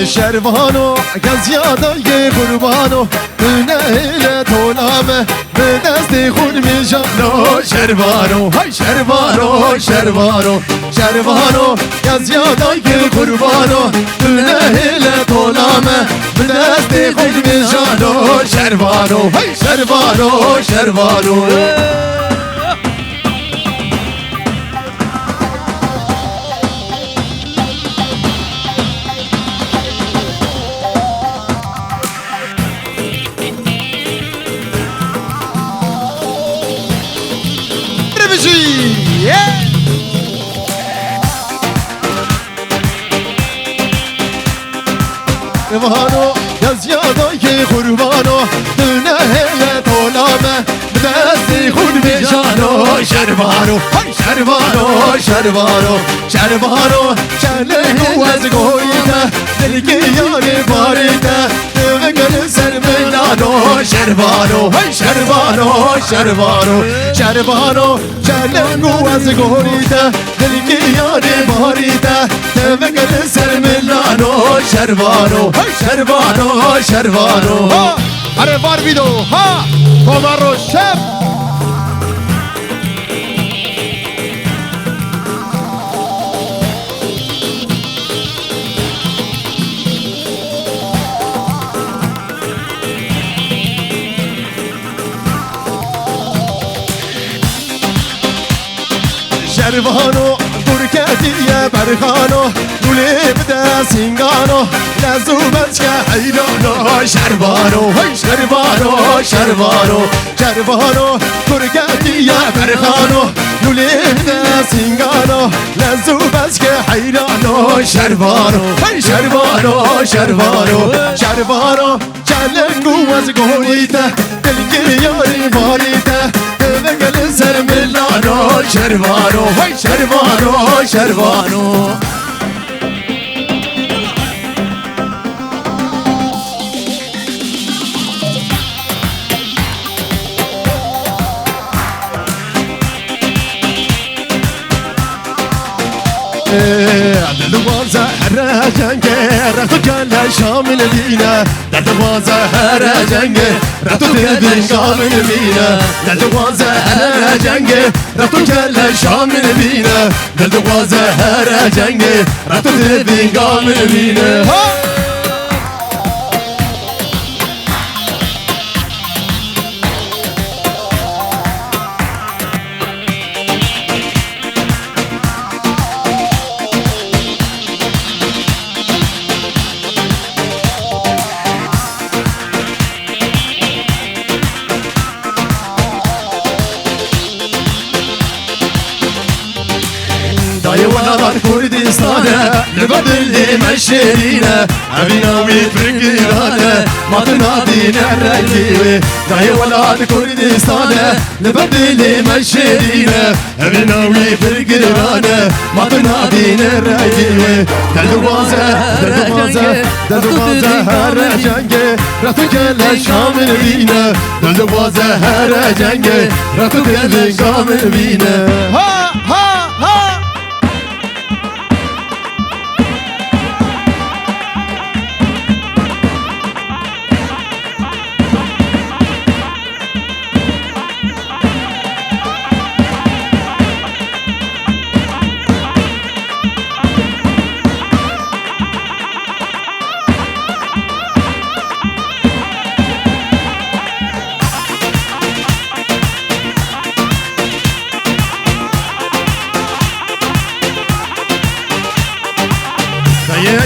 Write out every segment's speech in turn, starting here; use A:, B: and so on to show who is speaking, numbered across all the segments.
A: شروانو گزیادای قربانو نه طولامه به دست خون می جانو شروانو های شروانو شروانو شروانو گزیادای قربانو نه طولامه به دست خون می جانو شروانو های شروانو شروانو شروانو گزیادای قربانو نه طولامه به دست خون می جانو شروانو شروانو شروانو شروانو چلنگو از گویده دلگی یاری باریده وگل سر میلانو شروانو شروانو شروانو شروانو چلنگو از گویده دلگی یاری باریده وگل سر میلانو شروانو شروانو شروانو اره بار بیدو ها کمر رو شب شروانو برکتیه برخانو گوله بده سینگانو لزو بچه حیرانو شروانو شروانو شروانو شروانو برکتیه برخانو گوله بده سینگانو لزو بچه حیرانو شروانو شروانو شروانو شروانو چلنگو از گویده دلگیر یاری باریده وگل سر ملانو شروانو شروانو شروانو دلوازه هر جنگه رفتو کل شامل بینه دلوازه هر جنگه رفتو دلبین کامل بینه دلوازه هر جنگه رفتو کل شامل بینه دلوازه هر جنگه رفتو دلبین کامل بینه دایوانان کردستانه لبدلی مشرینه اویناوی فرنگیرانه ماتنا دینه رنگیوی دایوانان کردستانه لبدلی مشرینه اویناوی فرنگیرانه ماتنا دینه رنگیوی دلوازه دلوازه دلوازه هر جنگه رفتو کل شامل بینه دلوازه هر جنگه رفتو کل شامل بینه ها ها ها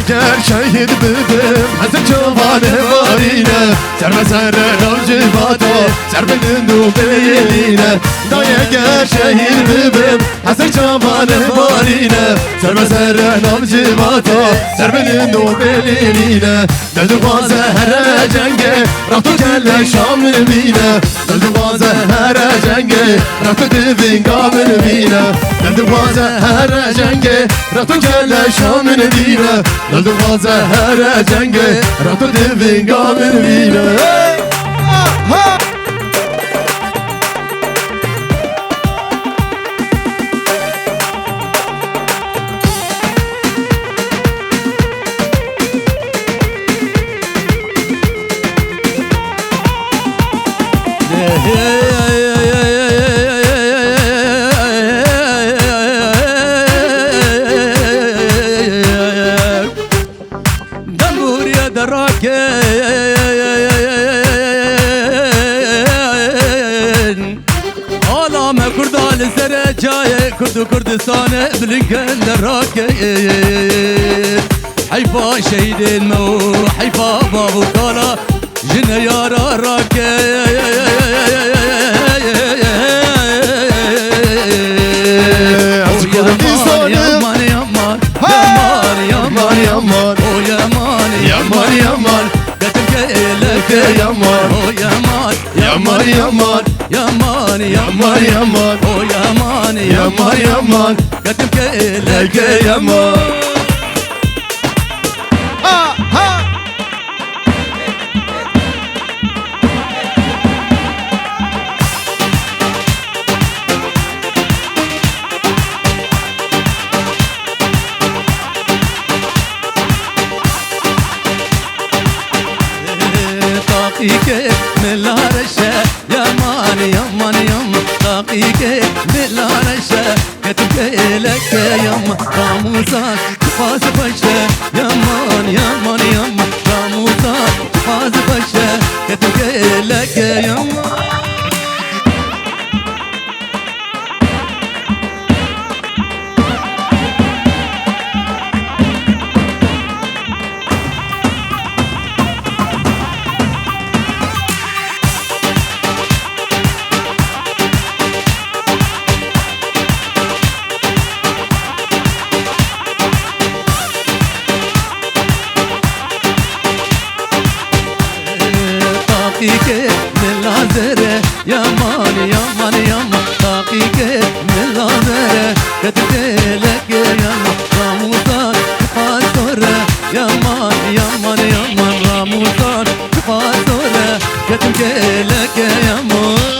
A: اگر شهید ببم حسن جوان وارینه سر به سر نوجواتا سر به دندو بیلینه دای اگر شهید ببم حسن جوان وارینه سر به سر نوجواتا سر به دندو بیلینه دلوازه هر جنگه رفتو کل شامل بینه دلوازه هر جنگه رفتو دوین کامل بینه دلوازه هر جنگه رفتو کل شامل بینه دلوازه هر جنگه رفتو دوین کامل بینه
B: دموريا دراكن عالم كردال سرجاي كرد كردستان بلنكن دراكن حيفا شهيد المو حيفا بابو كالا جن يارا راكن يمان يمان يمان يمان او يمان يمان يمان قتلك لك يمان او يمان يمان يمان يمان يمان يمان او يمان يمان يمان قتلك لك يمان طاقيك من رشا يا مان يا مان يا طاقيك من رشا كتبك لك يا راموسات فاز بشا يا مان يا مان يا راموسات فاز بشا كتبك لك يا مان طاقيك من العذرة يا مان يا مان يا مان طاقيك من العذرة كتبت لك يا راموسان فاسورة يا مان يا مان يا مان راموسان فاسورة كتبت لك يا مان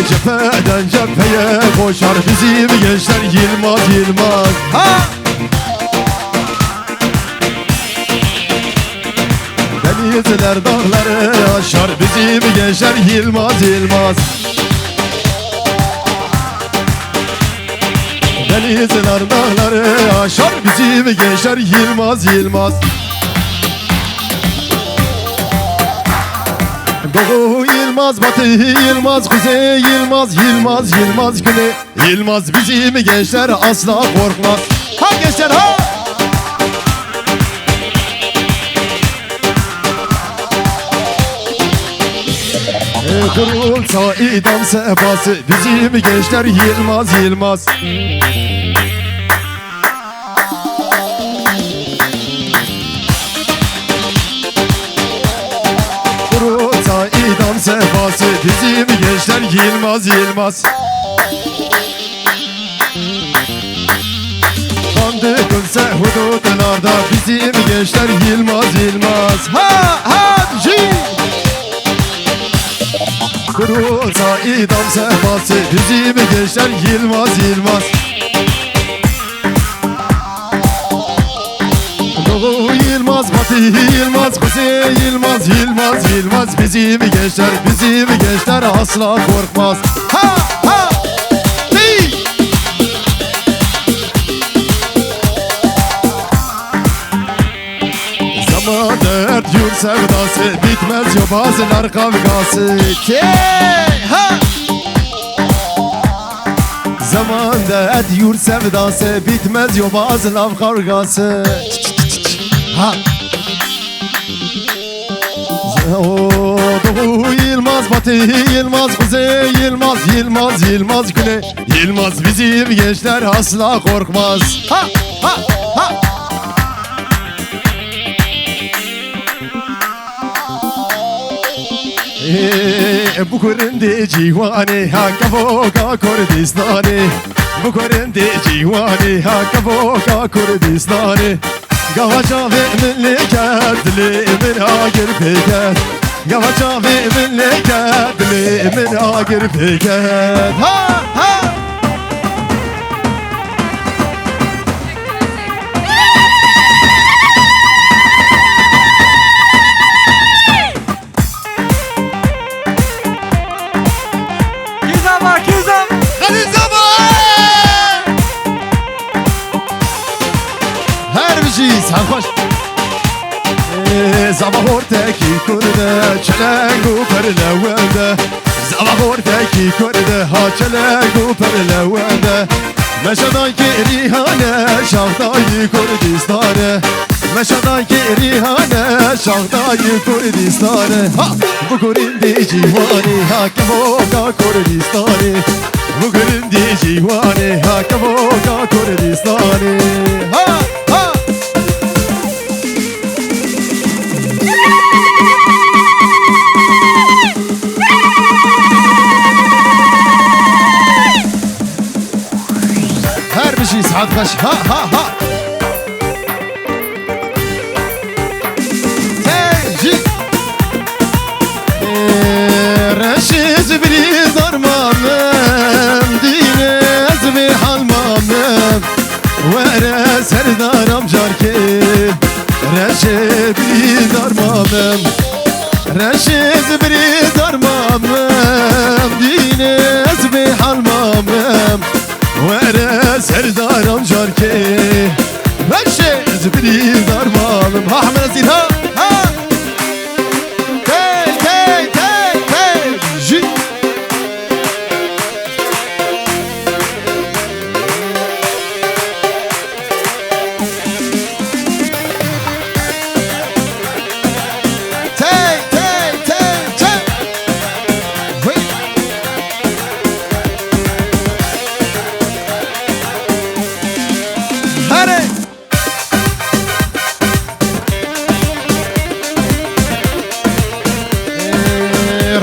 A: Cepheden cepheye koşar bizim gençler Yılmaz Yılmaz ha! Denizler dağları aşar bizim gençler Yılmaz Yılmaz Denizler dağları aşar bizim gençler Yılmaz Yılmaz Doğu Yılmaz, Batı Yılmaz, Kuzey Yılmaz, Yılmaz, Yılmaz, Güney Yılmaz bizim gençler asla korkmaz. Ha gençler ha! Kurulsa idam sefası bizim gençler Yılmaz, Yılmaz idam sefası bizim gençler Yılmaz Yılmaz Kandı kılsa hudutlarda bizim gençler Yılmaz Yılmaz Ha ha ji Kurulsa idam sefası bizim gençler Yılmaz Yılmaz Doğu Yılmaz, Batı Yılmaz, Kuzey Yılmaz, Yılmaz, Yılmaz bizim gençler asla korkmaz. Ha ha! Hey! Zaman dert yur sevdası bitmez yobazlar kavgası. Ke ha! Zaman dert yur sevdası bitmez yobazlar kavgası. Ha. Doğu Yılmaz, Batı Yılmaz, Kuzey Yılmaz, Yılmaz, Yılmaz, Güney Yılmaz bizim gençler asla korkmaz. Ha ha ha. Bu kurinde civane ha kavoka Kurdistani Bu kurinde civane ha kavoka Kurdistani Gavaca ve memleket dilimin agir peket يا جامي من لقد لي من آقر فقد ها ها خوش زبا تاکی کرده چلنگو پر لونده زبا تاکی کرده ها چلنگو پر لونده مشدان که ریحانه شاهدای کردستانه مشدان که ریحانه شاهدای کردستانه ها بگرین دی جیوانی ها که موقع کردستانه بگرین دی جیوانی ها که موقع کردستانه ها ها سعد خش ها ها ها تيجي رشيز بلي ضرمام دينز بحلمام ورا سردارم جاركي رشيز بلي ضرمام رشيز بلي ضرمام دينز بحلمام ورا سردارم جاركي رشيز بلي ضرمام ها احمد نسير ها ها تي تي تي تي جي تي تي تي تي وي هاري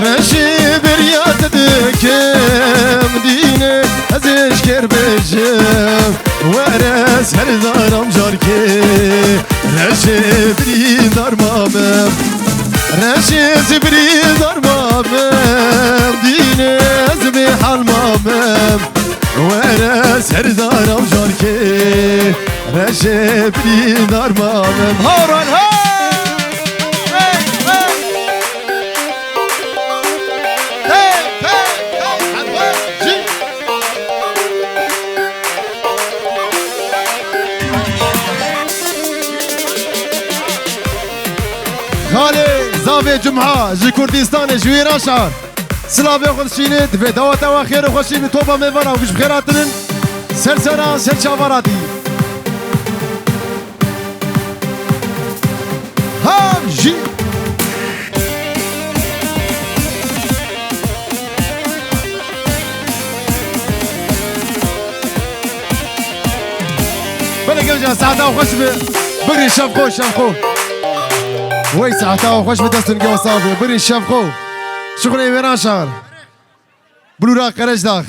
A: رشي بريات دكم ديني ازيش كربجم ورا سردارم جاركي رشي بري ضرمامم رشي زبري ضرمامم ديني ازبي حلمامم ورا سردارم جاركي رشي بري ضرمامم هوران ها خالي زاوية جمعة جي كردستان جويران شعر سلافي خلشيني دفي دواتا وخير وخشي بطوبة ميفانا وكش بخيراتن سلسلة سلشافاراتي هام جي بلا قوجة ساعتا وخش بقري شافخو شافخو وي ساعتا وخش بدستن قوة صافي بري شافخو شكرا يا شعر بلورا قرش داخ